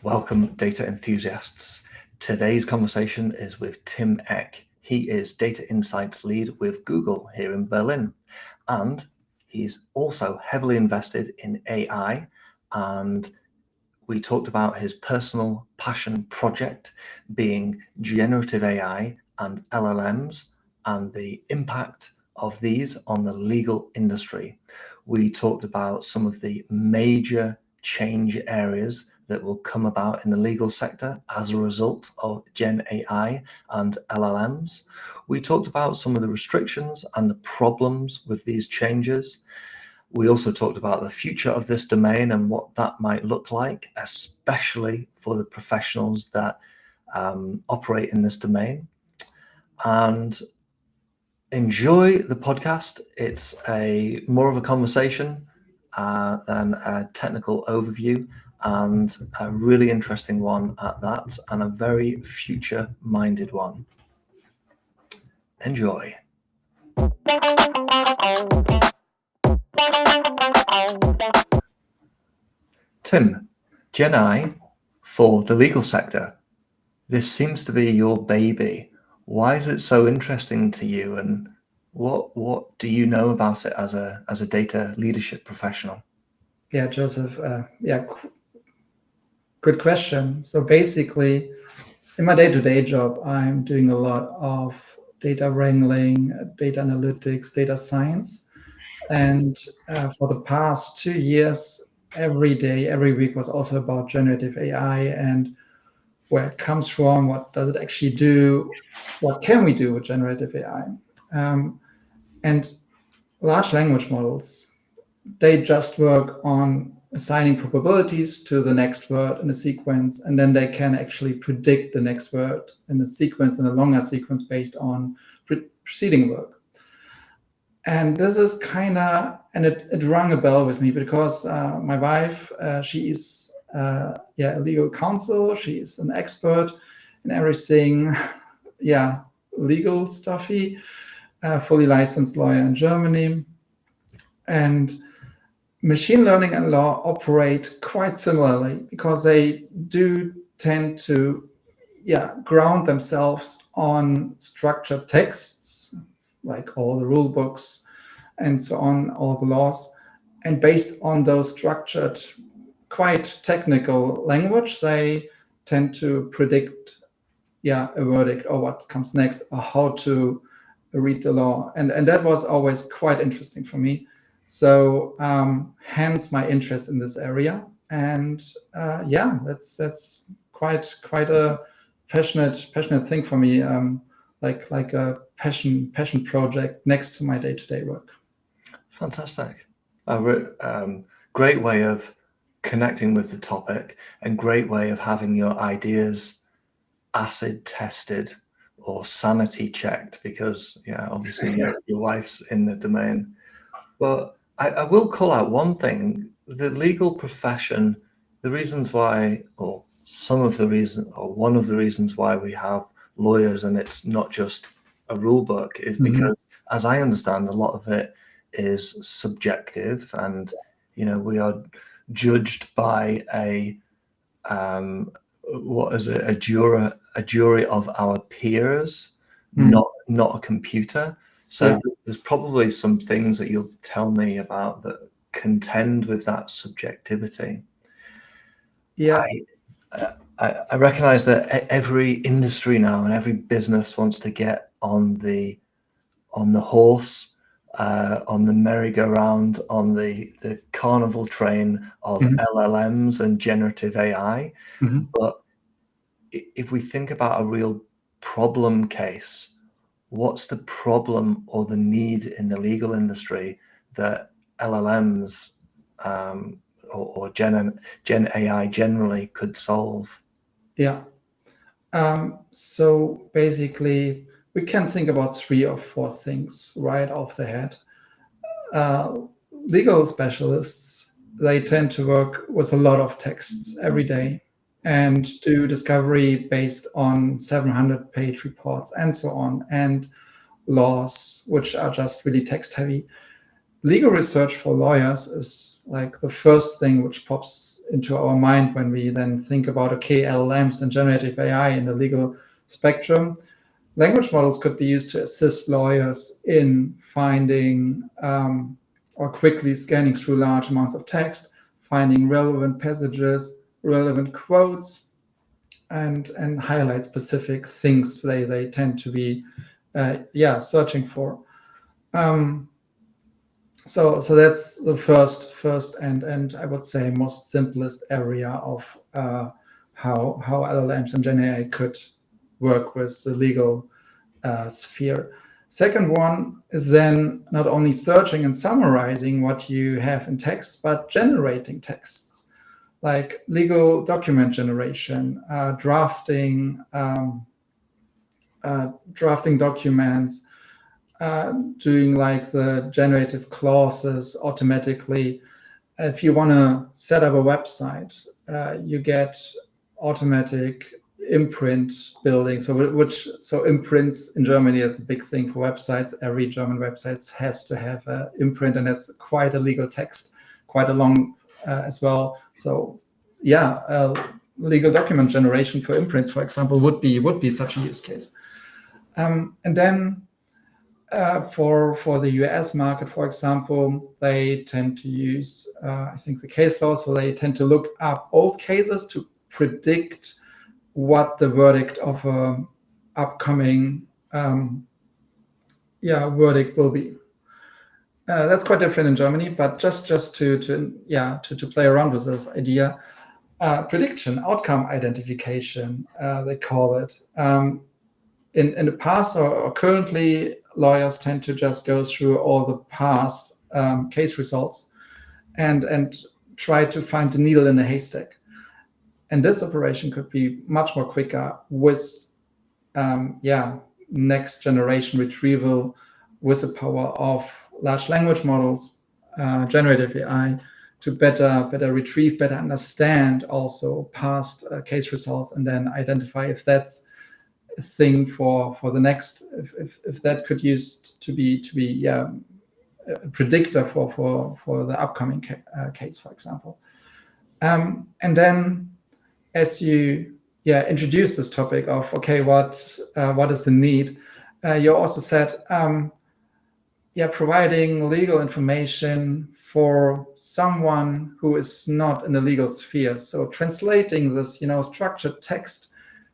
Welcome, data enthusiasts. Today's conversation is with Tim Eck. He is Data Insights Lead with Google here in Berlin, and he's also heavily invested in AI, and we talked about his personal passion project being generative AI and LLMs and the impact of these on the legal industry. We talked about some of the major change areas that will come about in the legal sector as a result of Gen AI and LLMs. We talked about some of the restrictions and the problems with these changes. We also talked about the future of this domain and what that might look like, especially for the professionals that operate in this domain. And enjoy the podcast. It's more of a conversation than a technical overview, and a really interesting one at that, and a very future-minded one. Enjoy. Tim, GenAI for the legal sector. This seems to be your baby. Why is it so interesting to you, and what do you know about it as a data leadership professional? Yeah, Joseph. Good question. So basically, in my day-to-day job, I'm doing a lot of data wrangling, data analytics, data science. And for the past 2 years, every day, every week was also about generative AI and where it comes from, what does it actually do, what can we do with generative AI. And large language models, they just work on assigning probabilities to the next word in a sequence, and then they can actually predict the next word in a sequence, in a longer sequence based on preceding work. And this is and it rang a bell with me because my wife, she is a legal counsel. She's an expert in everything, legal stuffy, fully licensed lawyer in Germany. And machine learning and law operate quite similarly because they do tend to ground themselves on structured texts, like all the rule books and so on, all the laws. And based on those structured, quite technical language, they tend to predict a verdict or what comes next or how to read the law. And that was always quite interesting for me. So hence my interest in this area. And that's quite a passionate thing for me, like a passion project next to my day-to-day work. Fantastic. Great way of connecting with the topic, and great way of having your ideas acid tested or sanity checked, because obviously your wife's in the domain. But I will call out one thing: the legal profession, the reasons why, or one of the reasons why we have lawyers and it's not just a rule book is because, as I understand, a lot of it is subjective, and we are judged by a jury of our peers, not a computer. So there's probably some things that you'll tell me about that contend with that subjectivity. Yeah. I recognize that every industry now and every business wants to get on the horse, on the merry-go-round, on the carnival train of LLMs and generative AI. But if we think about a real problem case, what's the problem or the need in the legal industry that LLMs or Gen AI generally could solve? Yeah. So basically, we can think about 3 or 4 things right off the head. Legal specialists, they tend to work with a lot of texts every day and do discovery based on 700-page reports and so on, and laws, which are just really text heavy. legal research for lawyers is like the first thing which pops into our mind when we then think about, okay, LLMs and generative AI in the legal spectrum. Language models could be used to assist lawyers in finding or quickly scanning through large amounts of text, finding relevant passages, relevant quotes, and highlight specific things they tend to be searching for. So that's the first and I would say most simplest area of how LLMs and GenAI could work with the legal sphere. Second one is then not only searching and summarizing what you have in text, but generating texts, like legal document generation, drafting documents, doing like the generative clauses automatically. If you want to set up a website, you get automatic imprint building. So imprints in Germany, it's a big thing for websites. Every German website has to have an imprint, and that's quite a legal text, quite a long as well. So legal document generation for imprints, for example, would be such a use case. And then for the US market, for example, they tend to use, I think, the case law. So they tend to look up old cases to predict what the verdict of a upcoming verdict will be. That's quite different in Germany, but just to play around with this idea, prediction, outcome identification, they call it. In the past or currently, lawyers tend to just go through all the past case results and try to find the needle in the haystack. And this operation could be much more quicker with next generation retrieval with the power of large language models, generative AI, to better retrieve, better understand also past case results, and then identify if that's a thing for the next, if that could use to be a predictor for the upcoming case, for example. And then as you introduce this topic of, okay, what is the need, you also said providing legal information for someone who is not in the legal sphere. So translating this structured text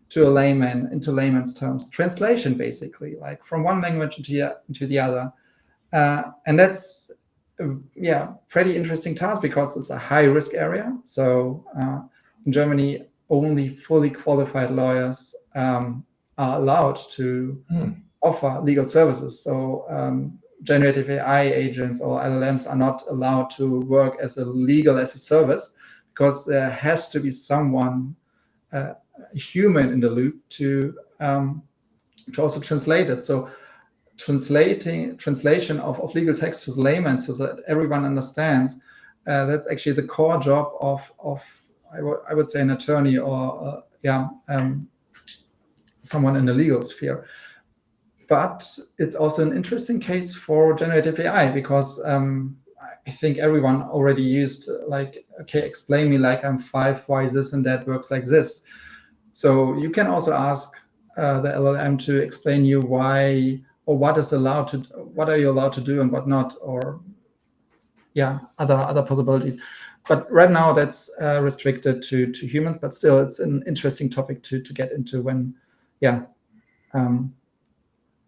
to a layman, into layman's terms, translation basically, like from one language into the other, and that's pretty interesting task because it's a high risk area. So in Germany, only fully qualified lawyers are allowed to offer legal services. So generative AI agents or LLMs are not allowed to work as a service, because there has to be someone, a human in the loop to also translate it. So translation of legal text to layman so that everyone understands, that's actually the core job of I would say an attorney or someone in the legal sphere. But it's also an interesting case for generative AI, because I think everyone already used like, okay, explain me like I'm 5, why this and that works like this. So you can also ask the LLM to explain you why or what are you allowed to do and what not, or other possibilities. But right now that's restricted to humans, but still it's an interesting topic to get into when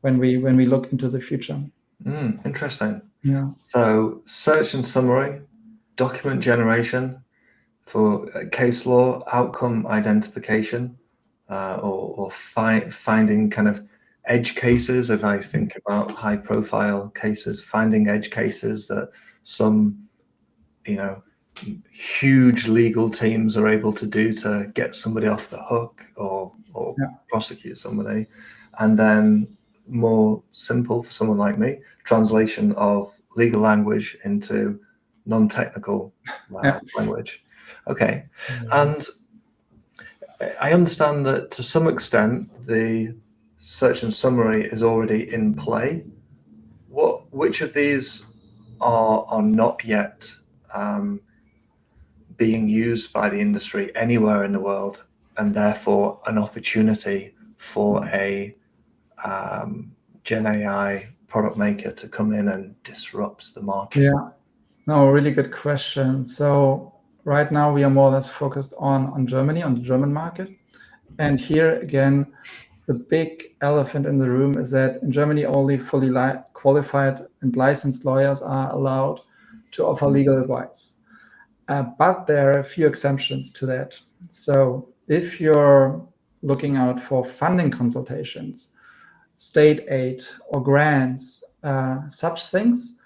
we look into the future. Interesting. Yeah. So search and summary, document generation for case law, outcome identification, or finding kind of edge cases. If I think about high profile cases, finding edge cases that some, huge legal teams are able to do to get somebody off the hook or prosecute somebody. And then more simple for someone like me, translation of legal language into non-technical language. Okay. And I understand that to some extent the search and summary is already in play. Which of these are not yet being used by the industry anywhere in the world, and therefore an opportunity for a Gen AI product maker to come in and disrupt the market? Yeah, no, really good question. So right now we are more or less focused on Germany, on the German market. And here again, the big elephant in the room is that in Germany, only fully qualified and licensed lawyers are allowed to offer legal advice. But there are a few exceptions to that. So if you're looking out for funding consultations, state aid or grants, such things,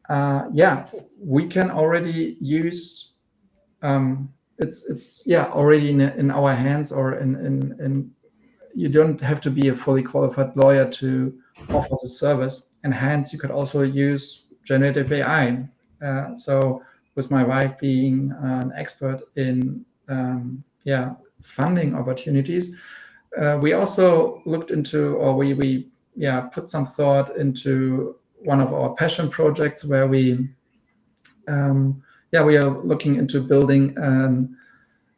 yeah, we can already use. It's already in our hands, or in you don't have to be a fully qualified lawyer to offer the service. And hence, you could also use generative AI. So, with my wife being an expert in funding opportunities, we also looked into, or we put some thought into one of our passion projects where we are looking into building a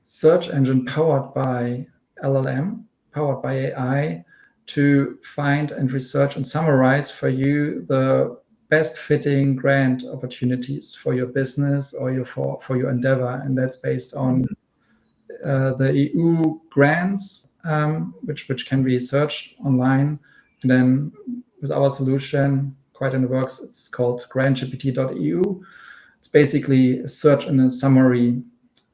search engine powered by LLM, powered by AI, to find and research and summarize for you the best fitting grant opportunities for your business or for your endeavor. And that's based on the EU grants, which can be searched online. And then with our solution, quite in the works, it's called grantgpt.eu. It's basically a search and a summary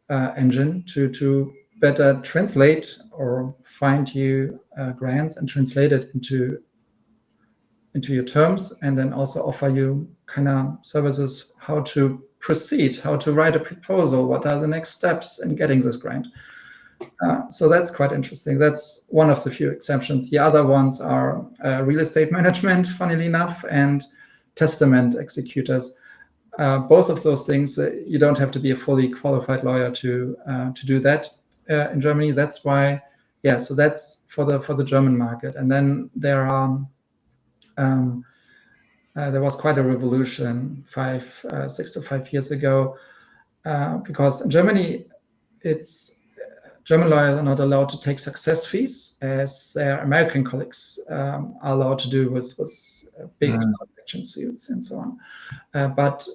engine to better translate or find you grants and translate it into your terms, and then also offer you kind of services, how to proceed, how to write a proposal, what are the next steps in getting this grant. So that's quite interesting. That's one of the few exceptions. The other ones are real estate management, funnily enough, and testament executors. Both of those things, you don't have to be a fully qualified lawyer to do that in Germany. That's why, so that's for the German market. And then there was quite a revolution 6 to 5 years ago, because in Germany, German lawyers are not allowed to take success fees as their American colleagues are allowed to do with big transaction suits and so on. But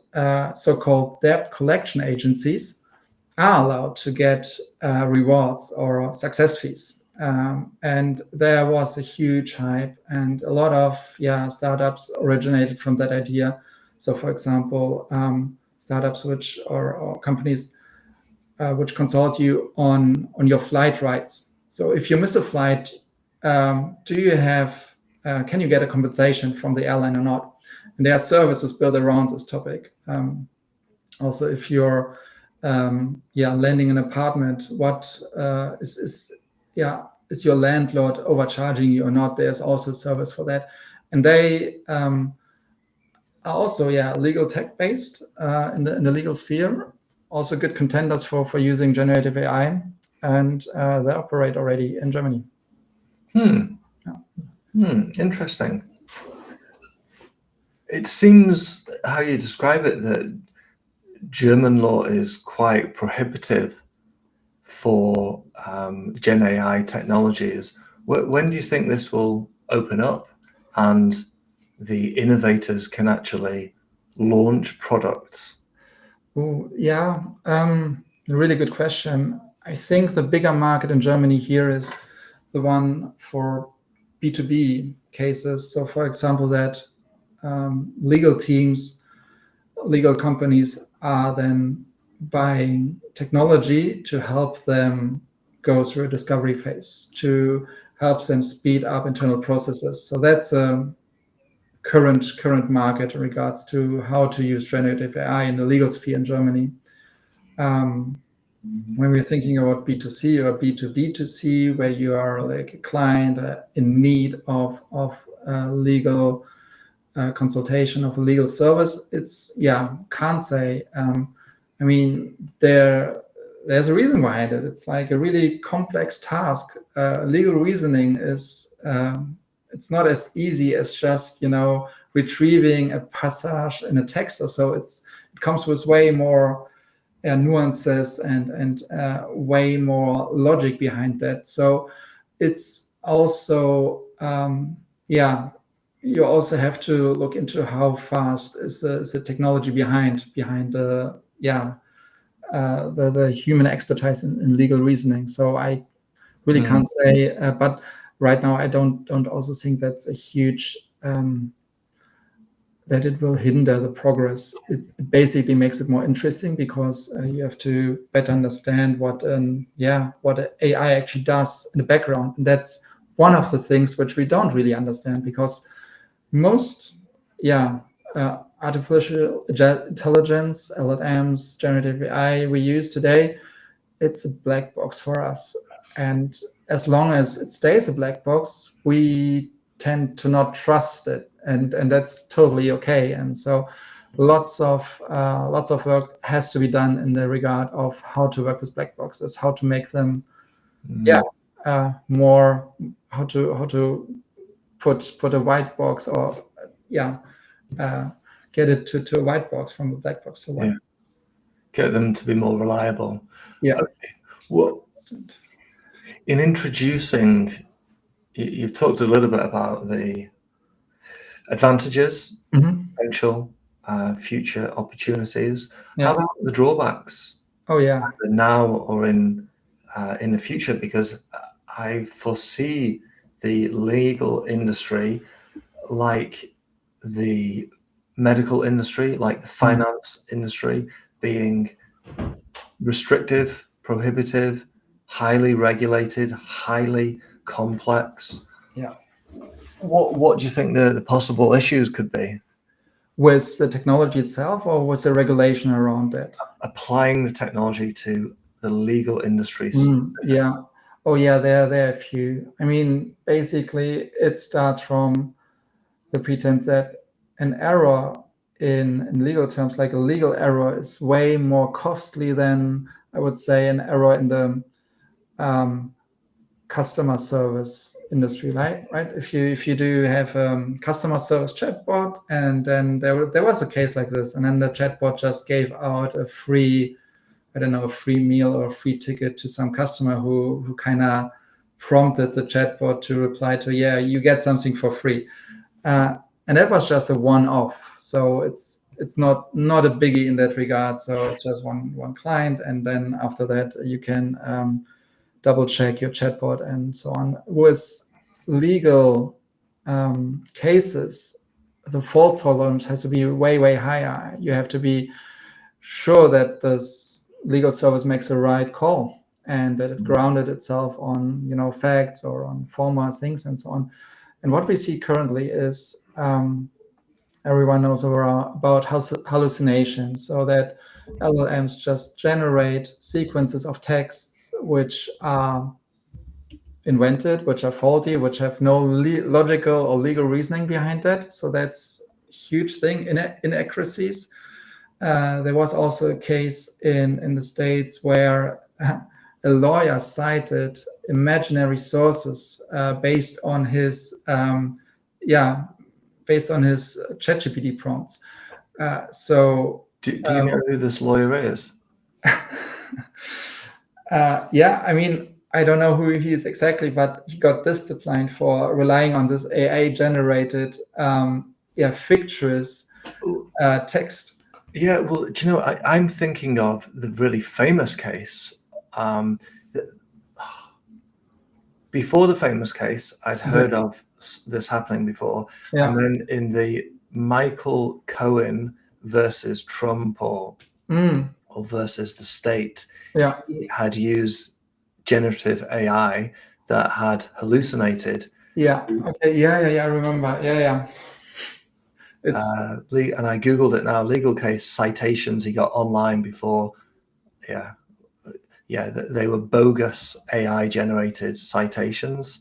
so-called debt collection agencies are allowed to get rewards or success fees. And there was a huge hype, and a lot of startups originated from that idea. So, for example, startups or companies which consult you on your flight rights. So if you miss a flight, can you get a compensation from the airline or not? And there are services built around this topic. Also, if you're landing an apartment, what is your landlord overcharging you or not? There's also a service for that. And they are also legal tech based in the legal sphere. Also good contenders for using generative AI, and they operate already in Germany. Interesting. It seems, how you describe it, that German law is quite prohibitive for Gen AI technologies. When do you think this will open up and the innovators can actually launch products? Really good question. I think the bigger market in Germany here is the one for B2B cases. So, for example, that legal teams, legal companies are then buying technology to help them go through a discovery phase, to help them speed up internal processes. So that's a current market in regards to how to use generative AI in the legal sphere in Germany. When we're thinking about B2C or B2B2C, where you are like a client in need of legal consultation, of a legal service, it's can't say. I mean, there's a reason behind it. It's like a really complex task. Legal reasoning is it's not as easy as just retrieving a passage in a text or so. It comes with way more nuances and way more logic behind that. So it's also you also have to look into how fast is the technology behind the the human expertise in legal reasoning. So I really can't say, but right now I don't also think that's a huge that it will hinder the progress. It basically makes it more interesting because you have to better understand what AI actually does in the background, and that's one of the things which we don't really understand, because most artificial intelligence, LLMs, generative AI we use today, it's a black box for us. And as long as it stays a black box, we tend to not trust it, and that's totally okay. And so lots of work has to be done in the regard of how to work with black boxes, how to make them more, how to put a white box, or get it to a white box from a black box. So get them to be more reliable. Yeah. Okay. Well, in introducing, you've talked a little bit about the advantages, potential future opportunities. How about the drawbacks? Oh yeah. Now or in the future, because I foresee the legal industry, like the medical industry, like the finance industry, being restrictive, prohibitive, highly regulated, highly complex. Yeah. What do you think the possible issues could be? With the technology itself, or with the regulation around that? Applying the technology to the legal industry. Yeah. Oh yeah, there are a few. I mean, basically it starts from the pretense that an error in legal terms, like a legal error, is way more costly than, I would say, an error in the customer service industry, right? If you do have a customer service chatbot, and then there was a case like this, and then the chatbot just gave out a free, I don't know, a free meal or a free ticket to some customer who kind of prompted the chatbot to reply to, yeah, you get something for free. And that was just a one-off. So it's not a biggie in that regard. So it's just one client. And then after that, you can double check your chatbot and so on. With legal cases, the fault tolerance has to be way, way higher. You have to be sure that this legal service makes the right call, and that it grounded itself on facts or on former things and so on. And what we see currently is everyone knows about hallucinations, so that LLMs just generate sequences of texts which are invented, which are faulty, which have no logical or legal reasoning behind that. So that's a huge thing, inaccuracies. There was also a case in the States where a lawyer cited imaginary sources based on his ChatGPT prompts. Do you know who this lawyer is? I mean, I don't know who he is exactly, but he got disciplined for relying on this AI generated fictitious text. Yeah, well, do you know, I'm thinking of the really famous case. Before the famous case, I'd heard of this happening before. Yeah. And then in the Michael Cohen versus Trump or versus the state, he had used generative AI that had hallucinated. Yeah. Okay. Yeah. I remember. Yeah. And I Googled it now, legal case citations he got online before. Yeah, they were bogus AI generated citations.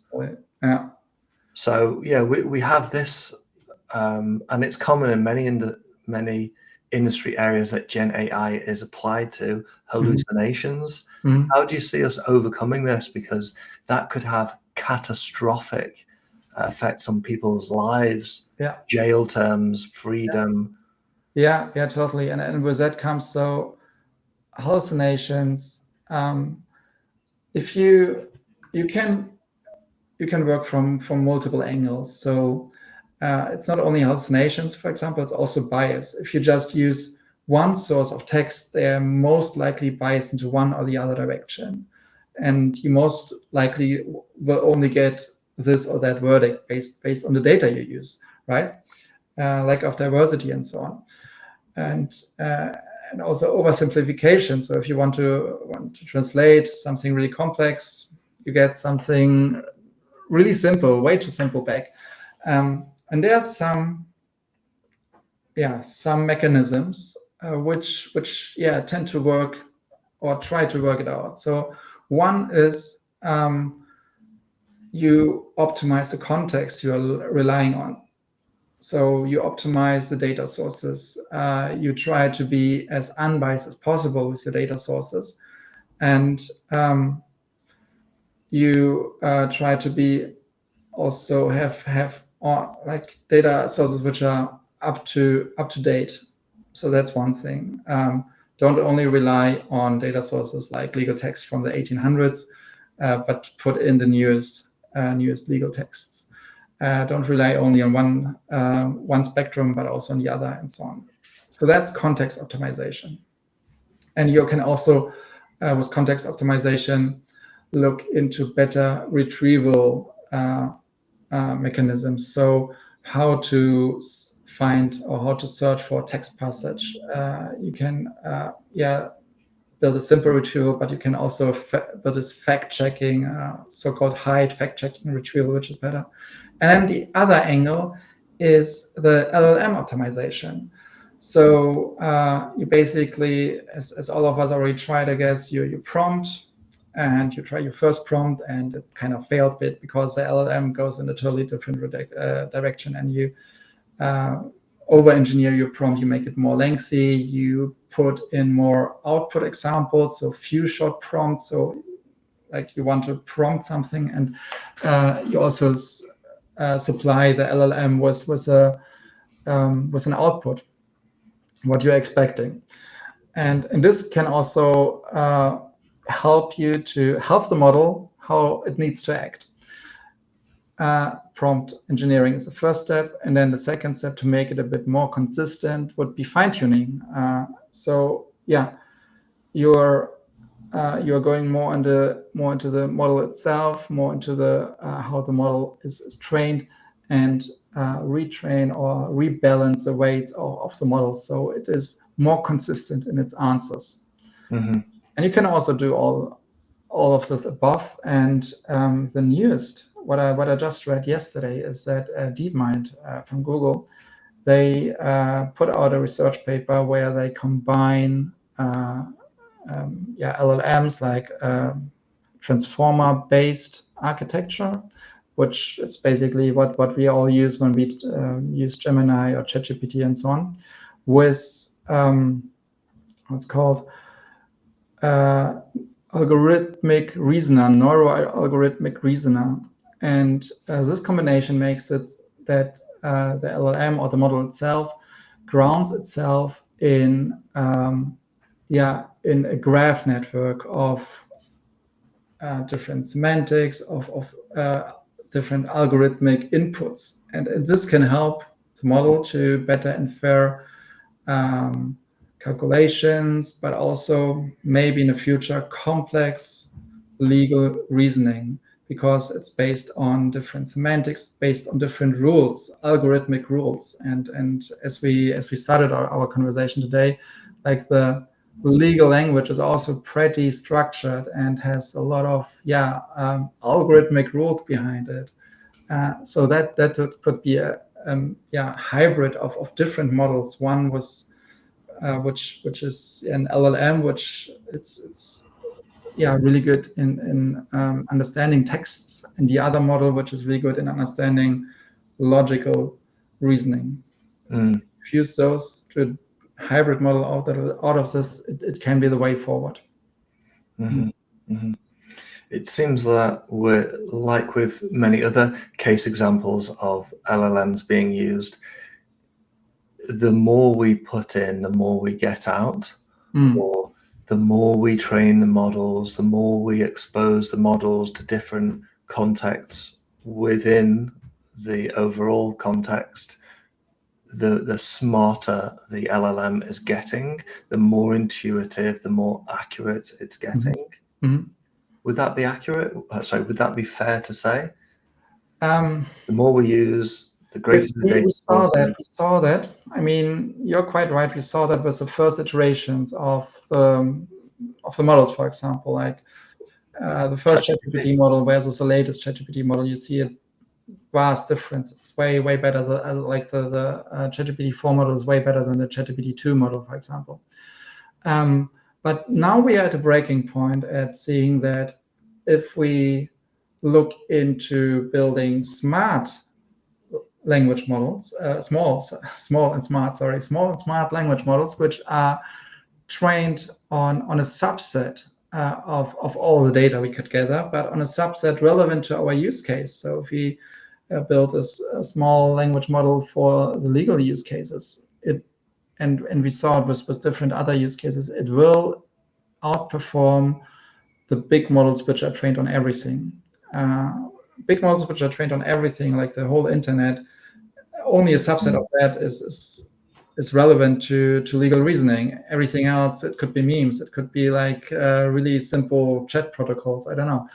Yeah. So yeah, we have this, and it's common in many industry areas that Gen AI is applied to hallucinations. How do you see us overcoming this? Because that could have catastrophic effects on people's lives, Yeah. jail terms, freedom. Yeah, totally. And with that comes hallucinations. If you can work from multiple angles. So it's not only hallucinations, for example, it's also bias. If you just use one source of text, they are most likely biased into one or the other direction. And you most likely will only get this or that verdict based on the data you use, right? Lack of diversity and so on. And also oversimplification. So if you want to translate something really complex, you get something really simple, way too simple back. And there's some mechanisms which tend to work or try to work it out. So one is you optimize the context you're relying on. So you optimize the data sources. You try to be as unbiased as possible with your data sources, and you try to be also have like data sources which are up to date. So that's one thing. Don't only rely on data sources like legal text from the 1800s, but put in the newest legal texts. Don't rely only on one spectrum, but also on the other, and so on. So that's context optimization. And you can also, with context optimization, look into better retrieval mechanisms. So how to find or how to search for text passage. You can build a simple retrieval, but you can also build this fact-checking, so-called hide fact-checking retrieval, which is better. And then the other angle is the LLM optimization. So you basically, as all of us already tried, I guess, you prompt, and you try your first prompt, and it kind of fails a bit because the LLM goes in a totally different direction, and you over-engineer your prompt. You make it more lengthy. You put in more output examples, so few short prompts. So like you want to prompt something, and you also supply the LLM with an output, what you're expecting. And this can also help you to help the model how it needs to act. Prompt engineering is the first step, and then the second step to make it a bit more consistent would be fine-tuning. So you're going more into the model itself, more into the how the model is trained, and retrain or rebalance the weights of the model so it is more consistent in its answers. Mm-hmm. And you can also do all of this above. And the newest, what I just read yesterday, is that DeepMind from Google, they put out a research paper where they combine LLMs like transformer-based architecture, which is basically what we all use when we use Gemini or ChatGPT and so on, with what's called algorithmic reasoner, neuro-algorithmic reasoner. And this combination makes it that the LLM or the model itself grounds itself in a graph network of different semantics, of different algorithmic inputs. And this can help the model to better infer calculations, but also maybe in the future complex legal reasoning, because it's based on different semantics, based on different rules, algorithmic rules. And as we started our conversation today, like the legal language is also pretty structured and has a lot of algorithmic rules behind it. So that could be a hybrid of different models. One was which is an LLM, which it's really good in understanding texts, and the other model which is really good in understanding logical reasoning. If you use those to a hybrid model out of this, it can be the way forward. Mm-hmm. Mm-hmm. It seems that we're like with many other case examples of LLMs being used, the more we put in, the more we get out, or the more we train the models, the more we expose the models to different contexts within the overall context, the smarter the LLM is getting, the more intuitive, the more accurate it's getting. Would that be accurate? Sorry, would that be fair to say? The more we use, the greater the data source. We saw that. I mean, you're quite right. We saw that with the first iterations of the models, for example, like the first ChatGPT model versus the latest ChatGPT model. You see a vast difference. It's way better. Like the ChatGPT 4 model is way better than the ChatGPT 2 model, for example. But now we are at a breaking point at seeing that if we look into building smart language models, small and smart language models, which are trained on a subset of all the data we could gather, but on a subset relevant to our use case. So if we build a small language model for the legal use cases, and we saw it with different other use cases, it will outperform the big models which are trained on everything. Big models which are trained on everything, like the whole internet, only a subset of that is relevant to legal reasoning. Everything else, it could be memes, it could be like really simple chat protocols. I don't know.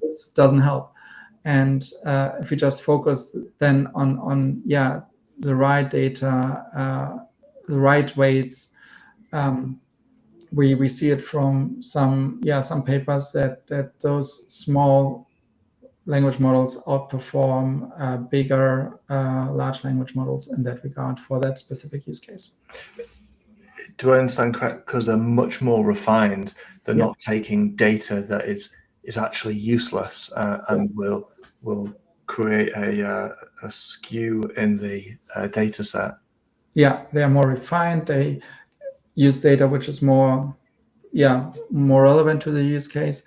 This doesn't help. And if we just focus then on the right data, the right weights, we see it from some papers that those small language models outperform bigger large language models in that regard for that specific use case. Do I understand correct? Because they're much more refined. They're not taking data that is actually useless and will create a skew in the data set. Yeah, they are more refined. They use data which is more relevant to the use case,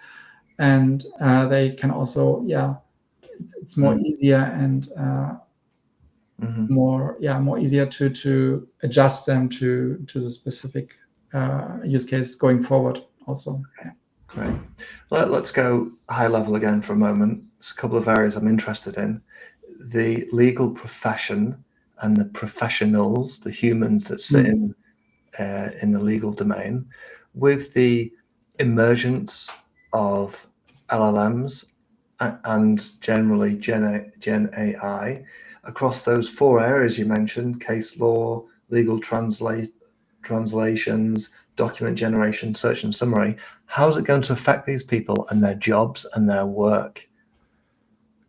and they can also it's more easier and more easier to adjust them to the specific use case going forward also. Great. Let's go high level again for a moment. It's a couple of areas I'm interested in. The legal profession and the professionals, the humans that sit in the legal domain, with the emergence of LLMs and generally GenAI across those four areas you mentioned: case law, legal translations, document generation, search and summary. How is it going to affect these people and their jobs and their work?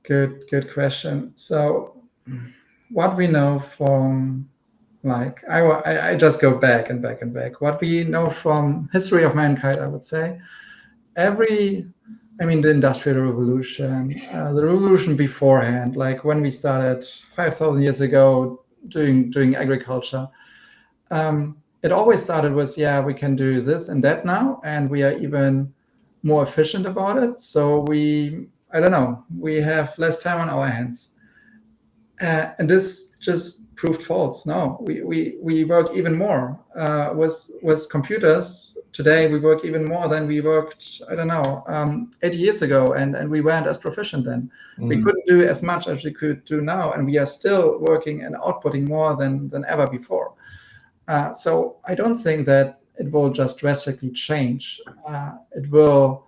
Good question. So what we know from, like, I just go back and back and back. What we know from history of mankind, I would say, the Industrial Revolution, the revolution beforehand, like when we started 5,000 years ago doing agriculture, it always started with, we can do this and that now, and we are even more efficient about it. So we have less time on our hands. And this just proved false. No, we work even more with computers. Today we work even more than we worked 80 years ago, and we weren't as proficient then. We couldn't do as much as we could do now, and we are still working and outputting more than ever before. So I don't think that it will just drastically change. It will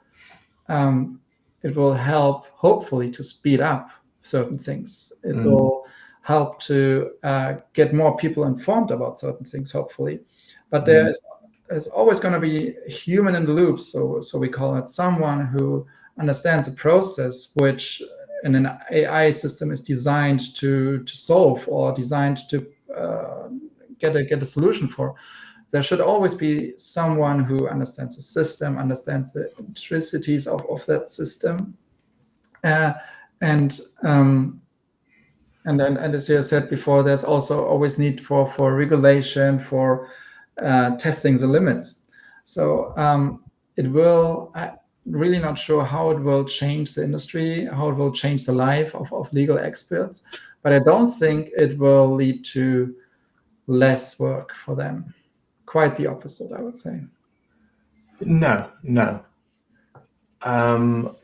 help, hopefully, to speed up certain things. It will help to get more people informed about certain things, hopefully. But there's always going to be a human in the loop. So we call it someone who understands a process which in an AI system is designed to solve or designed to get a solution for. There should always be someone who understands the system, understands the intricacies of that system, and as you said before, there's also always need for regulation, for testing the limits. So really not sure how it will change the industry, how it will change the life of legal experts, but I don't think it will lead to less work for them. Quite the opposite, I would say. No, no.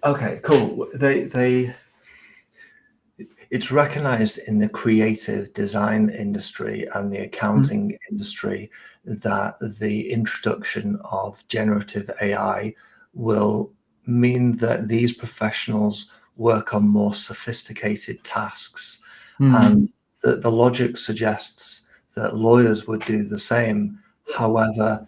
Okay, cool. It's recognized in the creative design industry and the accounting industry that the introduction of generative AI will mean that these professionals work on more sophisticated tasks. And the logic suggests that lawyers would do the same. However,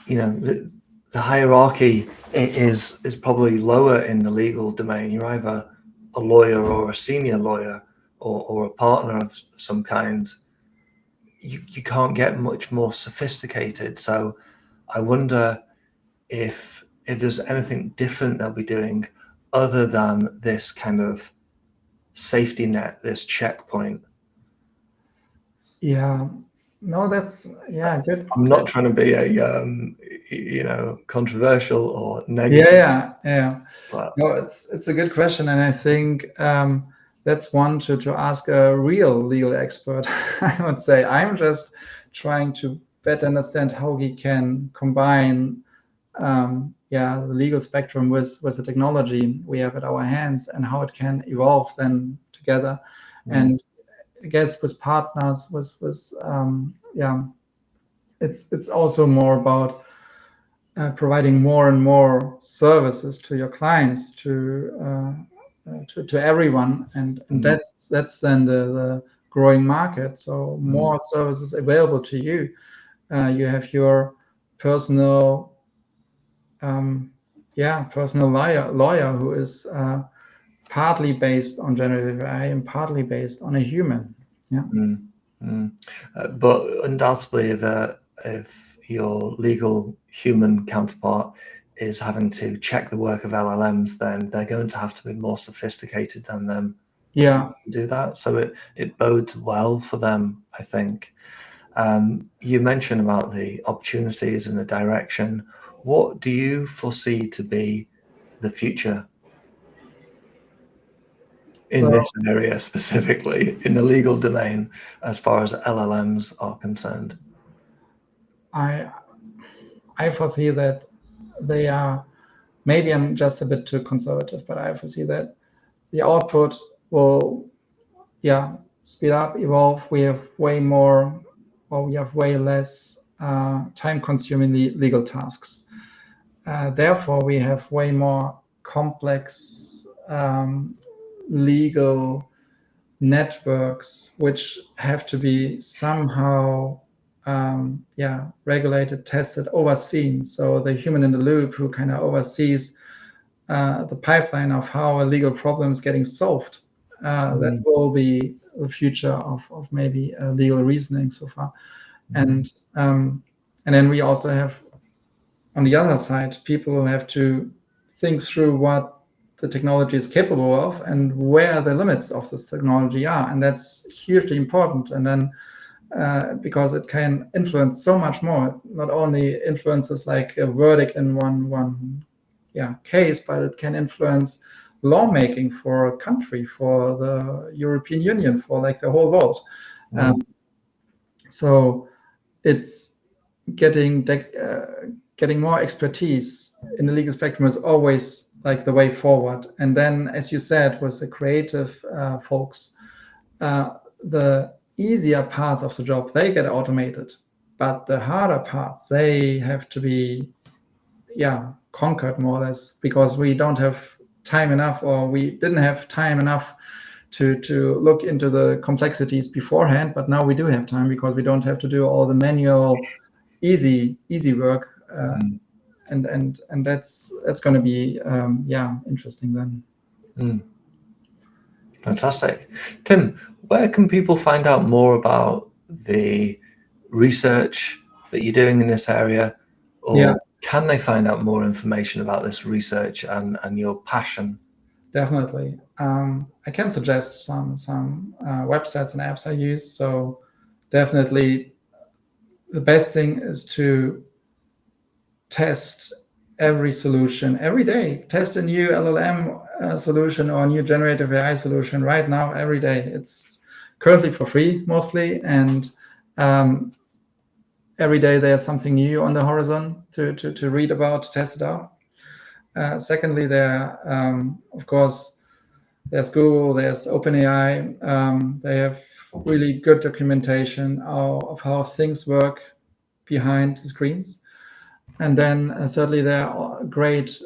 the hierarchy is probably lower in the legal domain. You're either a lawyer or a senior lawyer or a partner of some kind. You can't get much more sophisticated. So I wonder if there's anything different they'll be doing other than this kind of safety net, this checkpoint. Yeah, no, that's good. I'm not trying to be a controversial or negative. Yeah. But No, it's a good question, and I think that's one to ask a real legal expert. I would say I'm just trying to better understand how we can combine the legal spectrum with the technology we have at our hands and how it can evolve then together. And I guess with partners, it's also more about providing more and more services to your clients, to everyone, and that's then the growing market. So more services available to you. You have your personal lawyer who is partly based on generative AI and partly based on a human. But undoubtedly, if your legal human counterpart is having to check the work of LLMs, then they're going to have to be more sophisticated than them to do that. So it bodes well for them, I think. You mentioned about the opportunities and the direction. What do you foresee to be the future in this area, specifically in the legal domain, as far as LLMs are concerned? I foresee that they are, maybe I'm just a bit too conservative, but I foresee that the output will speed up, evolve. We have way less time-consuming legal tasks. Therefore, we have way more complex legal networks which have to be somehow regulated, tested, overseen. So the human in the loop who kind of oversees the pipeline of how a legal problem is getting solved. That will be the future of maybe legal reasoning so far. And then we also have, on the other side, people who have to think through what the technology is capable of and where the limits of this technology are. And that's hugely important. And then because it can influence so much more, not only influences like a verdict in one case, but it can influence lawmaking for a country, for the European Union, for like the whole world. So it's getting more expertise in the legal spectrum is always like the way forward. And then, as you said, with the creative folks, the easier parts of the job, they get automated, but the harder parts, they have to be conquered more or less, because we don't have time enough, or we didn't have time enough to look into the complexities beforehand. But now we do have time, because we don't have to do all the manual easy work, and that's going to be interesting then. Fantastic. Tim, where can people find out more about the research that you're doing in this area, or can they find out more information about this research and your passion? Definitely. I can suggest some websites and apps I use. So definitely the best thing is to test every solution every day. Test a new LLM solution or a new generative AI solution right now, every day. It's currently for free mostly, and every day there's something new on the horizon to read about, to test it out. Secondly, there, of course, there's Google, there's OpenAI. They have really good documentation of how things work behind the screens. And then certainly there are great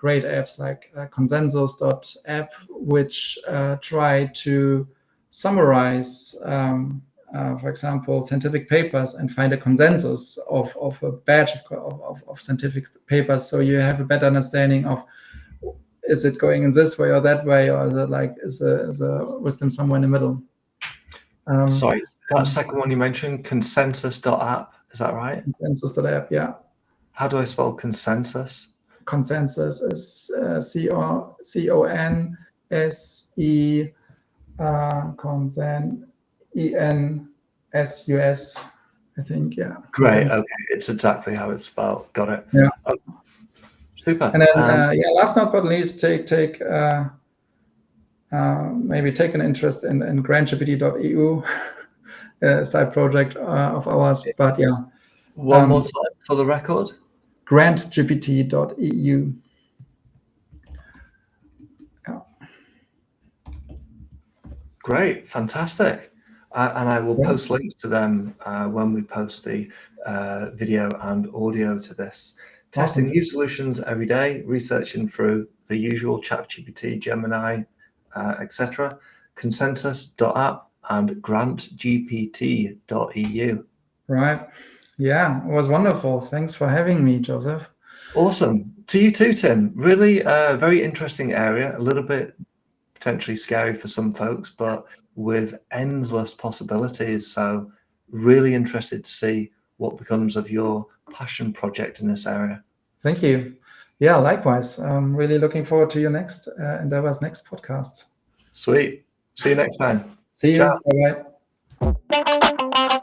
apps like consensus.app, which try to summarize, for example, scientific papers and find a consensus of a batch of scientific papers. So you have a better understanding of, is it going in this way or that way, or is a wisdom somewhere in the middle? Sorry, that second one you mentioned, consensus.app, is that right? Consensus.app, yeah. How do I spell consensus? Consensus is CONSE consent ENSUS, I think, yeah. Great, Consensus. okay, it's exactly how it's spelled. Got it. Yeah. Oh, super. And then, last but not least, maybe take an interest in grantgpt.eu, side project of ours. But yeah. One more time for the record. grantgpt.eu. Yeah. Great, fantastic. And I will post links to them when we post the video and audio to this. Testing new solutions every day, researching through the usual ChatGPT, Gemini, etc. Consensus.app and grantgpt.eu. Right. Yeah, it was wonderful. Thanks for having me, Joseph. Awesome. To you too, Tim. Really very interesting area, a little bit potentially scary for some folks, but with endless possibilities. So really interested to see what becomes of your passion project in this area. Thank you. Yeah, likewise. I'm really looking forward to your next endeavors, next podcast. Sweet. See you next time. See you. Ciao. Bye-bye.